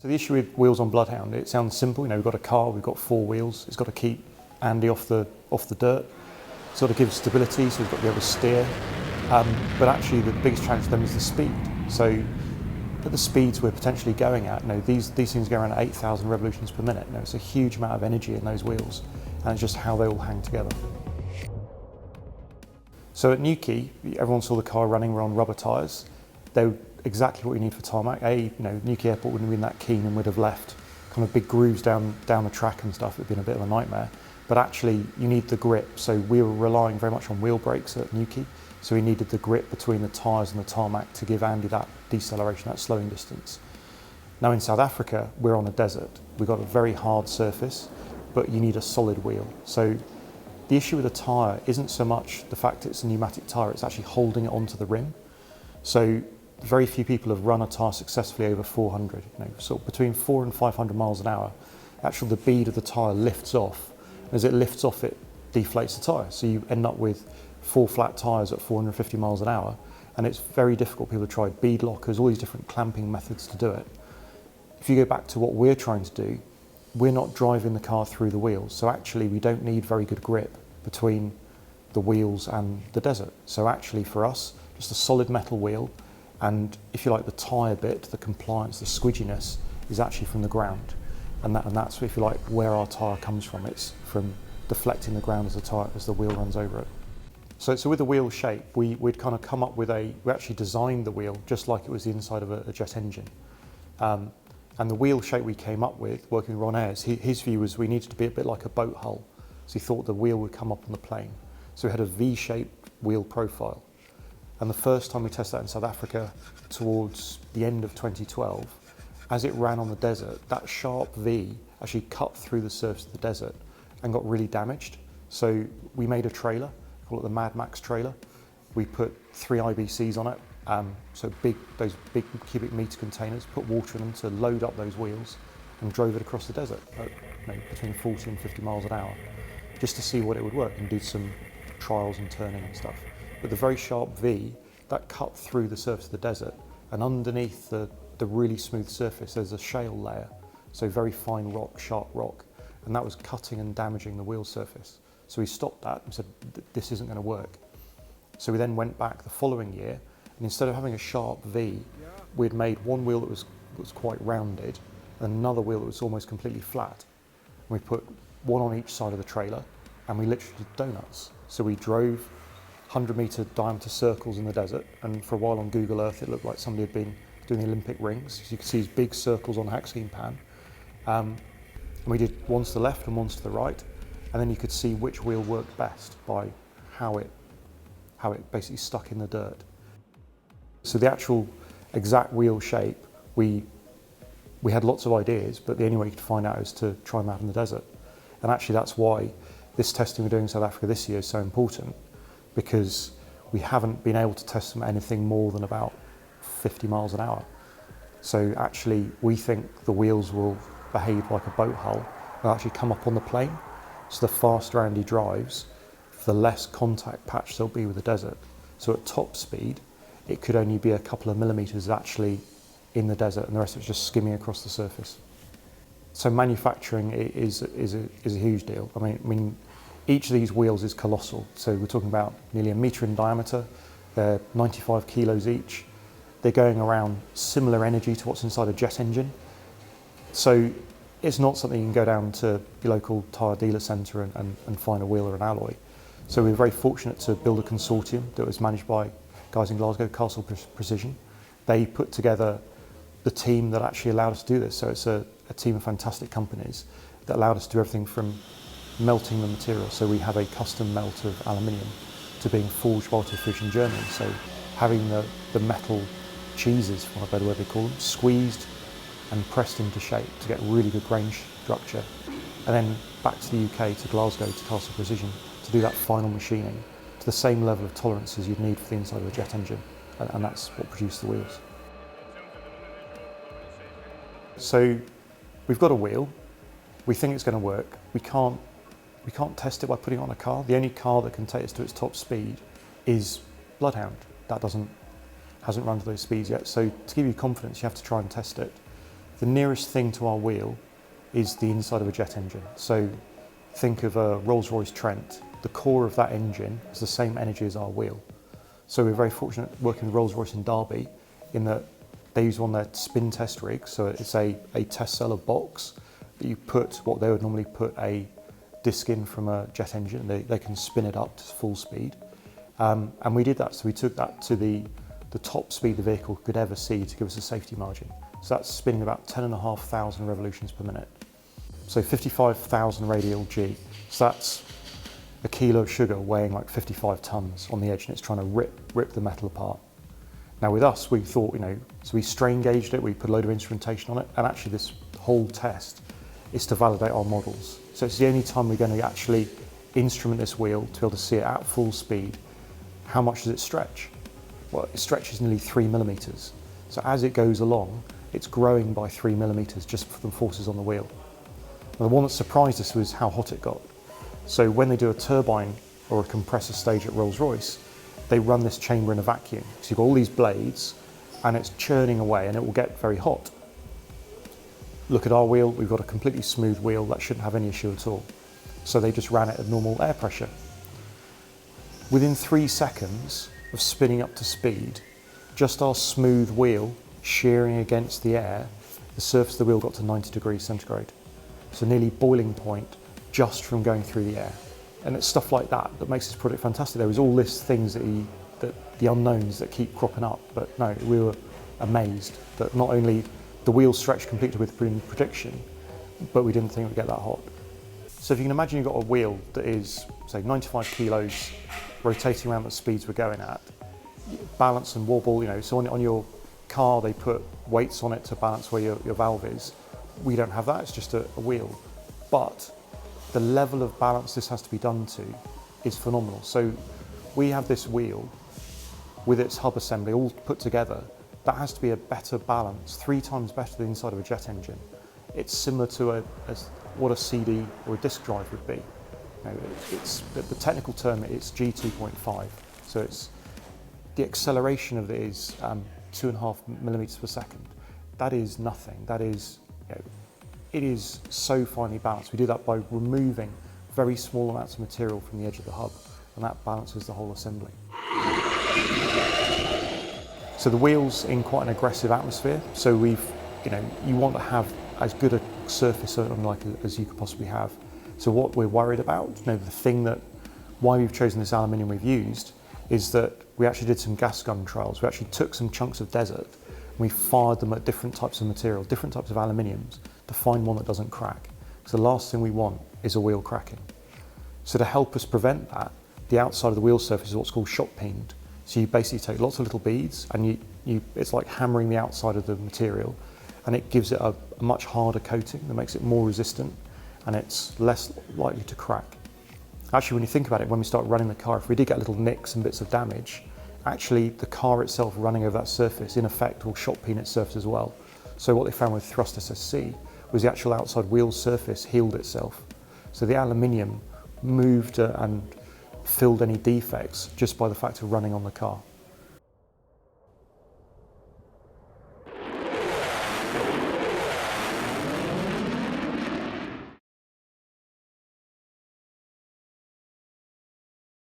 So the issue with wheels on Bloodhound, it sounds simple. We've got a car, we've got 4 wheels. It's got to keep Andy off the dirt. It's got to give stability, so we've got to be able to steer. But actually, the biggest challenge for them is the speed. So at the speeds we're potentially going at, these things go around at 8,000 revolutions per minute. It's a huge amount of energy in those wheels, and it's just how they all hang together. So at Newquay, everyone saw the car running. We're on rubber tyres. They were exactly what you need for tarmac. Newquay Airport wouldn't have been that keen and would have left kind of big grooves down the track and stuff. It would have been a bit of a nightmare. But actually, you need the grip. So we were relying very much on wheel brakes at Newquay. So we needed the grip between the tyres and the tarmac to give Andy that deceleration, that slowing distance. Now in South Africa, we're on a desert. We've got a very hard surface, but you need a solid wheel. So the issue with a tyre isn't so much the fact it's a pneumatic tyre, it's actually holding it onto the rim. So very few people have run a tyre successfully over 400, so between 400 and 500 miles an hour. Actually, the bead of the tyre lifts off. As it lifts off, it deflates the tyre. So you end up with 4 flat tyres at 450 miles an hour, and it's very difficult. People have tried bead lockers, all these different clamping methods to do it. If you go back to what we're trying to do, we're not driving the car through the wheels. So actually, we don't need very good grip between the wheels and the desert. So actually, for us, just a solid metal wheel. And if you like, the tyre bit, the compliance, the squidginess is actually from the ground. And that's, if you like, where our tyre comes from. It's from deflecting the ground as the wheel runs over it. So with the wheel shape, we'd kind of come up with we actually designed the wheel just like it was the inside of a jet engine. And the wheel shape we came up with, working with Ron Ayres, his view was we needed to be a bit like a boat hull. So he thought the wheel would come up on the plane. So we had a V-shaped wheel profile. And the first time we tested that in South Africa towards the end of 2012, as it ran on the desert, that sharp V actually cut through the surface of the desert and got really damaged. So we made a trailer, call it the Mad Max trailer. We put 3 IBCs on it, those big cubic meter containers, put water in them to load up those wheels and drove it across the desert at between 40 and 50 miles an hour, just to see what it would work and do some trials and turning and stuff. But the very sharp V, that cut through the surface of the desert, and underneath the really smooth surface, there's a shale layer, so very fine rock, sharp rock, and that was cutting and damaging the wheel surface. So we stopped that and said, this isn't going to work. So we then went back the following year, and instead of having a sharp V, we'd made one wheel that was quite rounded, and another wheel that was almost completely flat. And we put one on each side of the trailer, and we literally did donuts. So we drove 100-meter diameter circles in the desert, and for a while on Google Earth it looked like somebody had been doing the Olympic rings. So you could see these big circles on a Haxine pan. And we did ones to the left and ones to the right, and then you could see which wheel worked best by how it basically stuck in the dirt. So the actual exact wheel shape, we had lots of ideas, but the only way you could find out is to try them out in the desert. And actually that's why this testing we're doing in South Africa this year is so important, because we haven't been able to test them at anything more than about 50 miles an hour. So actually we think the wheels will behave like a boat hull. They'll actually come up on the plane. So the faster Andy drives, the less contact patch there'll be with the desert. So at top speed, it could only be a couple of millimeters actually in the desert, and the rest of it's just skimming across the surface. So manufacturing is a huge deal. I mean, each of these wheels is colossal. So we're talking about nearly 1 meter in diameter. They're 95 kilos each. They're going around similar energy to what's inside a jet engine. So it's not something you can go down to your local tyre dealer centre and find a wheel or an alloy. So we were very fortunate to build a consortium that was managed by guys in Glasgow, Castle Precision. They put together the team that actually allowed us to do this. So it's a team of fantastic companies that allowed us to do everything from melting the material. So we have a custom melt of aluminium to being forged by Autofridge in Germany. So having the metal cheeses, for want of a better word they call them, squeezed and pressed into shape to get really good grain structure. And then back to the UK, to Glasgow, to Castle Precision, to do that final machining to the same level of tolerances you'd need for the inside of a jet engine. And that's what produced the wheels. So we've got a wheel. We think it's going to work. We can't test it by putting it on a car. The only car that can take us to its top speed is Bloodhound. That hasn't run to those speeds yet. So to give you confidence, you have to try and test it. The nearest thing to our wheel is the inside of a jet engine. So think of a Rolls-Royce Trent. The core of that engine is the same energy as our wheel. So we're very fortunate working with Rolls-Royce in Derby in that they use one of their spin test rigs. So it's a test cell, a box that you put what they would normally put a disc in from a jet engine. They can spin it up to full speed. And we did that. So we took that to the top speed the vehicle could ever see to give us a safety margin. So that's spinning about 10,500 revolutions per minute. So 55,000 radial G. So that's a kilo of sugar weighing like 55 tons on the edge, and it's trying to rip the metal apart. Now with us, we thought, so we strain gauged it, we put a load of instrumentation on it, and actually this whole test is to validate our models. So it's the only time we're going to actually instrument this wheel to be able to see it at full speed. How much does it stretch? Well, it stretches nearly 3 millimeters. So as it goes along, it's growing by 3 millimeters just from the forces on the wheel. Now, the one that surprised us was how hot it got. So when they do a turbine or a compressor stage at Rolls-Royce, they run this chamber in a vacuum. So you've got all these blades and it's churning away and it will get very hot. Look at our wheel, we've got a completely smooth wheel that shouldn't have any issue at all. So they just ran it at normal air pressure. Within 3 seconds of spinning up to speed, just our smooth wheel shearing against the air, the surface of the wheel got to 90 degrees centigrade. So nearly boiling point just from going through the air. And it's stuff like that that makes this product fantastic. There was all these things that the unknowns that keep cropping up, but no, we were amazed that not only the wheel stretched completely within prediction, but we didn't think it would get that hot. So if you can imagine you've got a wheel that is, say, 95 kilos, rotating around the speeds we're going at, balance and wobble, so on your car they put weights on it to balance where your valve is. We don't have that, it's just a wheel. But the level of balance this has to be done to is phenomenal. So we have this wheel with its hub assembly all put together. That has to be a better balance, 3 times better than the inside of a jet engine. It's similar to what a CD or a disk drive would be. It's the technical term, it's G2.5. So it's the acceleration of it is 2.5 millimeters per second. That is nothing. That is, it is so finely balanced. We do that by removing very small amounts of material from the edge of the hub, and that balances the whole assembly. So the wheel's in quite an aggressive atmosphere. So you want to have as good a surface as you could possibly have. So what we're worried about, the thing why we've chosen this aluminium we've used, is that we actually did some gas gun trials. We actually took some chunks of desert and we fired them at different types of material, different types of aluminiums, to find one that doesn't crack. Because the last thing we want is a wheel cracking. So to help us prevent that, the outside of the wheel surface is what's called shot peened. So you basically take lots of little beads and it's like hammering the outside of the material, and it gives it a much harder coating that makes it more resistant and it's less likely to crack. Actually, when you think about it, when we start running the car, if we did get little nicks and bits of damage, actually the car itself running over that surface in effect will shot peen its surface as well. So what they found with Thrust SSC was the actual outside wheel surface healed itself. So the aluminium moved and filled any defects just by the fact of running on the car.